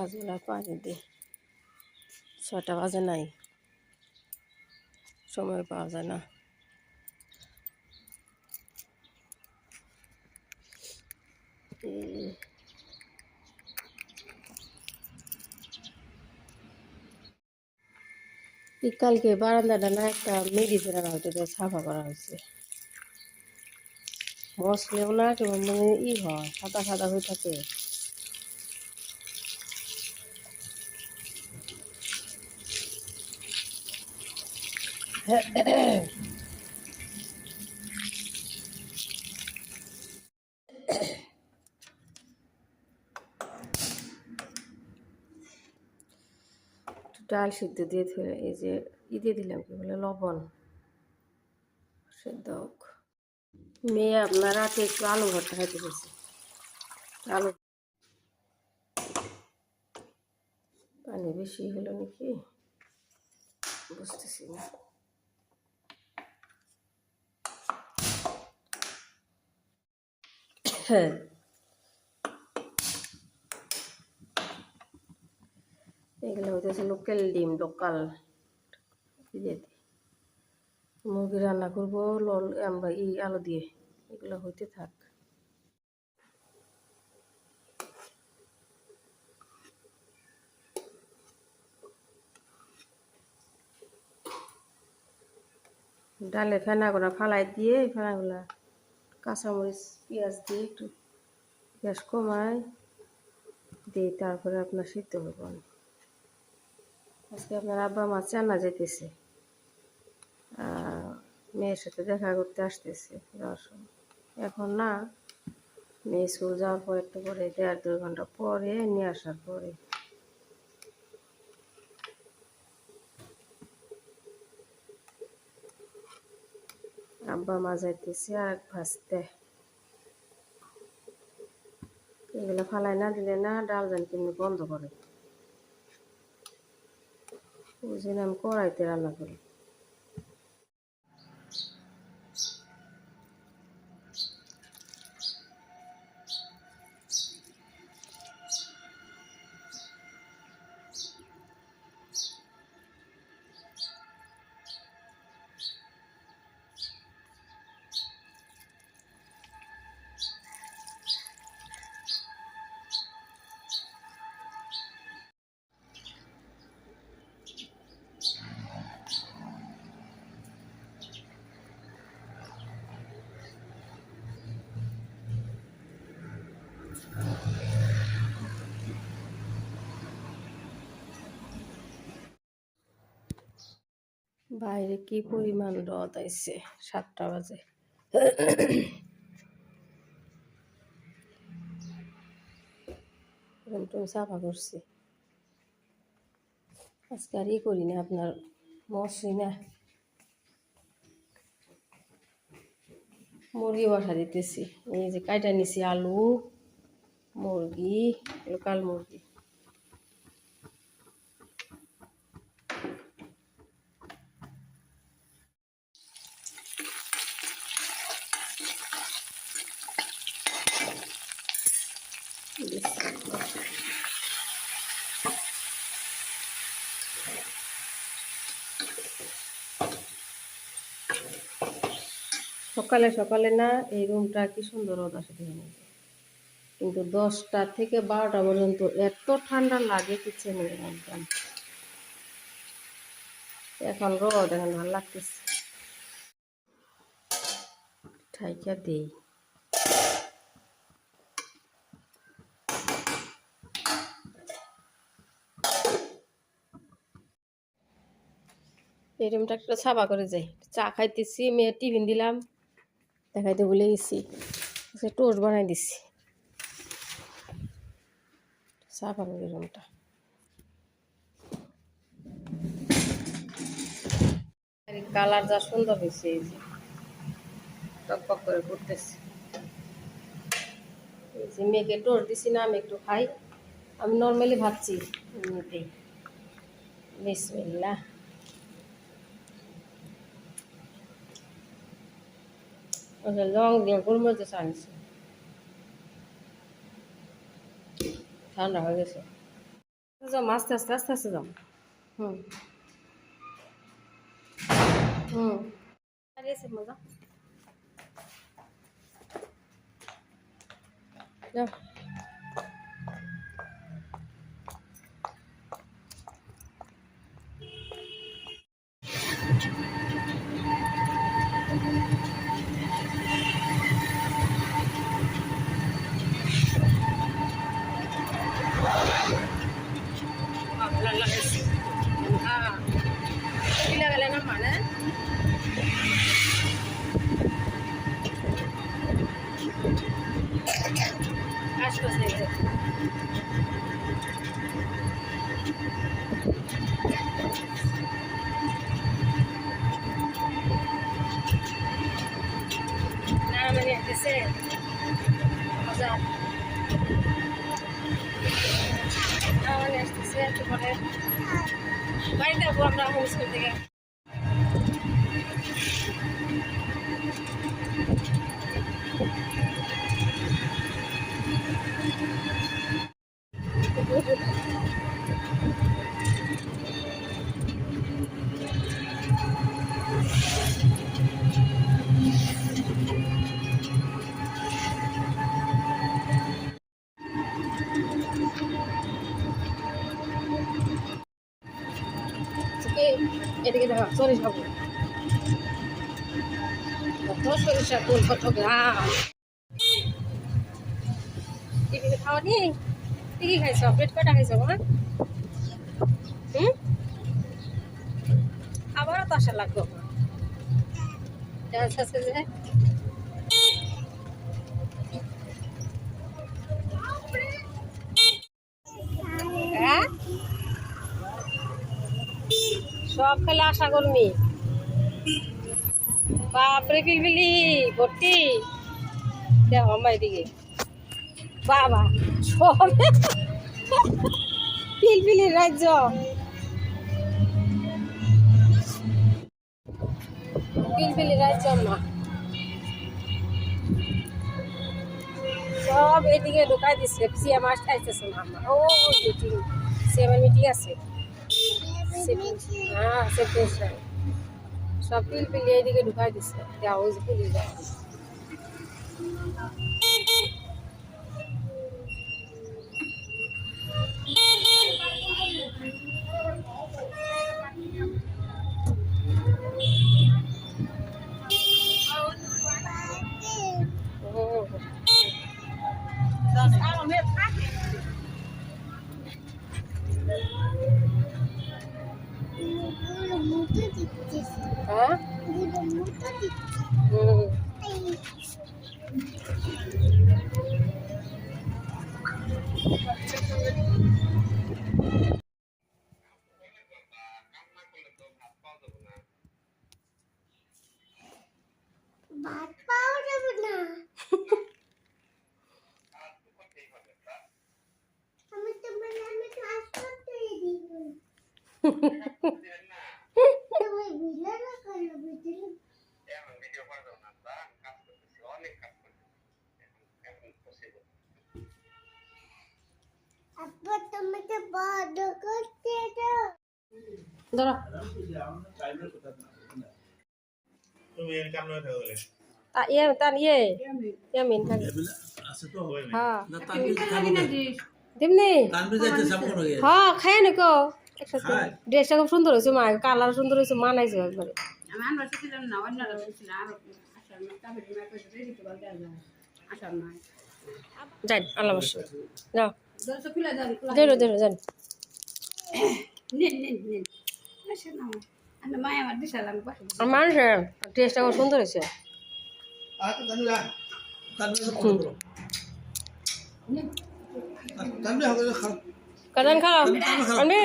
গাছগুলা পানি দিই। 6টা বাজে নাই, সময় পাওয়া যায় না। কালকে বারান্দাটা না একটা মেডিসিন আনা হয়তো সাফা করা হয়েছে, মশলেও না কেমন মানে হয়, সাদা সাদা হয়ে থাকে। ডাল সিদ্ধ দিয়ে এই যে দিয়ে দিলাম, কি বলে, লবণ সেদ্ধ হোক। মেয়ে আপনার রাতে একটু আলু ভর্তা খাইতে গেছে, আলু পানি বেশি হলো নাকি বুঝতেছি না। হ্যাঁ, এগুলো হইতেছে লোকাল ডিম, লোকাল মুরগি রান্না করবো আমরা আলু দিয়ে, এগুলো হইতে থাক। ডালে ফেনাগুলা ফালাই দিয়ে ফেনাগুলা কাঁচামরিচ পেঁয়াজ দিয়ে একটু গ্যাস কমায় দিয়ে তারপরে আপনার সিদ্ধ করবেন। আজকে আপনার আব্বা মা চান্না যেতেছে, মেয়ের সাথে দেখা করতে আসতেছে যাওয়ার সময়। এখন না, মেয়ে স্কুল যাওয়ার পর একটু পরে 1.5-2 ঘন্টা পরে নিয়ে আসার পরে আব্বা মা যাইতেছে আর ভাজতে। এগুলো ফালাই না দিলে না ডাল জানি কিন্তু বন্ধ করে, ওই জন্য আমি কড়াইতে রান্না করি। বাইরে কি পরিমাণ রোদ আইছে, 7টা বাজে। রুম সাফা করছি আজকে, আর করি না আপনার মশি না, মুরগি বসা দিতেছি। এই যে কাইটা নিছি আলু, মুরগি, লোকাল মুরগি। সকালে সকালে না এই রুমটা কি সুন্দর রোদ আসে দেখেন, কিন্তু 10টা থেকে 12টা পর্যন্ত এত ঠান্ডা লাগে কিচেনে একদম। এখন রোদ, এখন ভালো লাগতেছে, ঠাইকা দেই। এই রুমটা একটু সাফা করে যাই। চা খাইতেছি, মেয়ের টিফিন দিলাম, দেখাইতে ভুলে গেছি, টোস্ট বানাই দিছি। সাফা করে রুমটা, কালার যা সুন্দর হয়েছে, এই যে টকটক করে করতেছে। এই যে মেয়েকে টোস্ট দিছি না, আমি একটু খাই। আমি নর্মালি ভাবছি এমনিতেই। বিসমিল্লাহ। লং দিয়ে গোলমরিচ আনছি, ঠান্ডা হয়ে গেছে। যাও, আস্তে আস্তে আস্তে আস্তে যাও। হুম হুম দাঁড়িয়েছে মজা। যাও। লাগালে না মানে আশপাশে না মানে আসতেছে মজা। না মানে আসতেছে একটু পরে বাড়িতে যাবো আমরা হোম স্কুল থেকে। এদিকে দেখো সরিষা ফুল, কত সরিষা ফুল, কত গ্রাম। টিফিনে খাওয়ানি কি কি খাইছ? পেট কয়টা খাইছ মা? হুম আবারও তো আশা লাগবে যে হ্যাঁ সব খেলে আশা করবি। বাপরে পিলপিলি ভর্তি, দেখো আমার এদিকে বাবা সব পিলপিলির রাজ্য। পিলপিলি রাজ্য না সব এদিকে ঢুকাই দিচ্ছে। সিএম আসতেছে না আমার, ও মিটিং, সিএমের মিটিং আছে। হ্যাঁ সেপ্টেম্বর সব পিলপিলি এইদিকে ঢুকাই দিচ্ছে। ওই যে পুলিশ যায়। হ্যাঁ ভাত পাওয়া যাবে না। আমি তোমার নামে ক্লাস করতে দিব। তুমি ভিডিও না করো ভিডিও। এখন ভিডিও করে দাও না, কাজ করতেছি, অনেক কাজ করতেছি, এখন পসিবল। আপু তোমাকে বড় করতে দাও। ধরো তুমি এর কামনে থাকলে তান ইয়ামিন থাকে আছে তো হয় না। হ্যাঁ না তানবি খাবো না দিমনি তানবি যাইতে সব কোন গিয়ে। হ্যাঁ খায় না কো একসাথে। ড্রেসটা খুব সুন্দর হইছে মা, কালার সুন্দর হইছে, মানাইছে একবারে। আমি আনবার ছিলাম না, অন্যরা ছিল আর আসার না, তারপরে মা কইছে রেডি তো বলতে আসবে আসার না। যাই আল্লাহ মাস যাও দরজা খুলে দাও, দেরো যান নেন আসে না আমি মা আমার দিশালাম পাশে আমার ড্রেসটা খুব সুন্দর হইছে। কাজান খাও আমি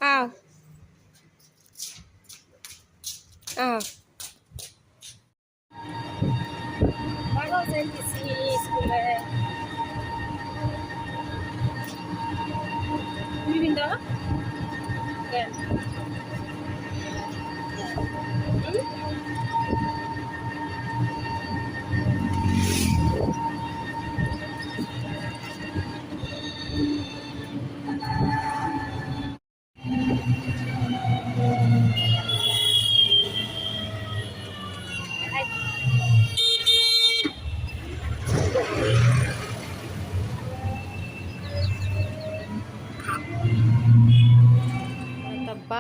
খাও ভালো যাইতেছি স্কুলে। তুমি বিন্দা কেন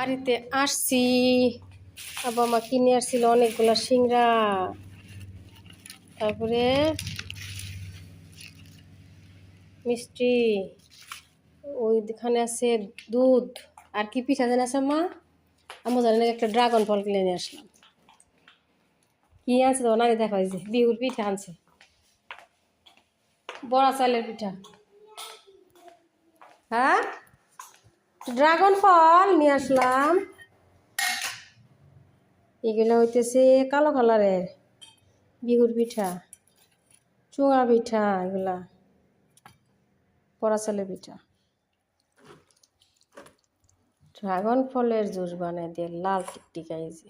বাড়িতে আসছি, আব্বা মা কিনে আসছিল অনেকগুলো সিংড়া, তারপরে মিষ্টি, ওইখানে আছে দুধ, আর কি পিঠা জানি আছে মা, আমার জানি না, একটা ড্রাগন ফল কিনে নিয়ে আসলাম। কি আনছে তো নানি দেখা হয়েছে, বিহুর পিঠা আনছে, বড়া চালের পিঠা। হ্যাঁ, ড্রাগন ফল নিয়ে আসলাম। এগুলো হইতেছে কালো কালারের বিহুর পিঠা, চুঙা পিঠা, এগুলা বড়া চালের পিঠা। ড্রাগন ফলের জুস বানাই দিয়ে লাল টিকটিকা, এই যে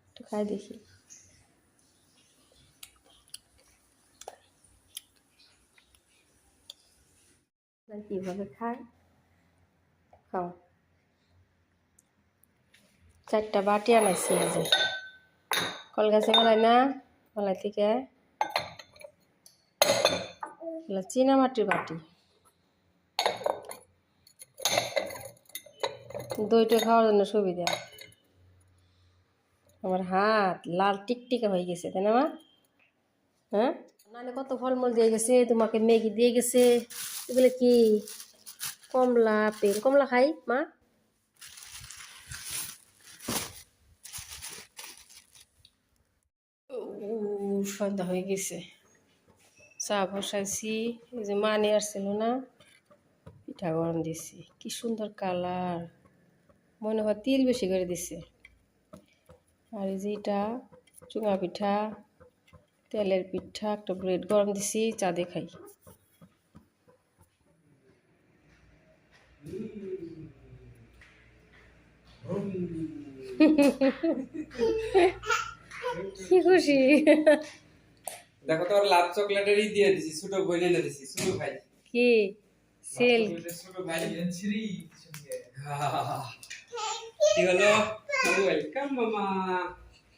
একটু খাই দেখি। কিভাবে খায়, খাও। 4টা বাটি আনাইছি, এই যে কল গাছে মেলাই না, মেলাই থেকে চীনা মাটির বাটি। দইটা খাওয়ার জন্য সুবিধা। আমার হাত লাল টিকটিকা হয়ে গেছে, তাই না মা? হ্যাঁ, নাহলে কত ফলমূল দিয়ে গেছে, তোমাকে ম্যাগি দিয়ে গেছে, এগুলো কি কমলা, আপেল, কমলা খাই মা। সন্ধ্যা হয়ে গেছে, চা বসাইছি, এই যে মা নিয়ে আসছিল না, পিঠা গরম দিছি, কি সুন্দর কালার, মনে হয় তিল বেশি করে দিছে। আর এই যে এটা চুঙা পিঠা, তেলের পিঠা, একটা ব্রেড গরম দিছি, চা দিয়ে খাই। কি খুশি, দেখো তোর লাভ চকলেটেরই দিয়ে দিছি, ছোট বই এনে দিছি, ছোট ভাই কি সেল, ছোট ভাই কি হলো, ওয়েলকাম মামা,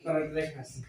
দাঁড়া দেখাচ্ছি।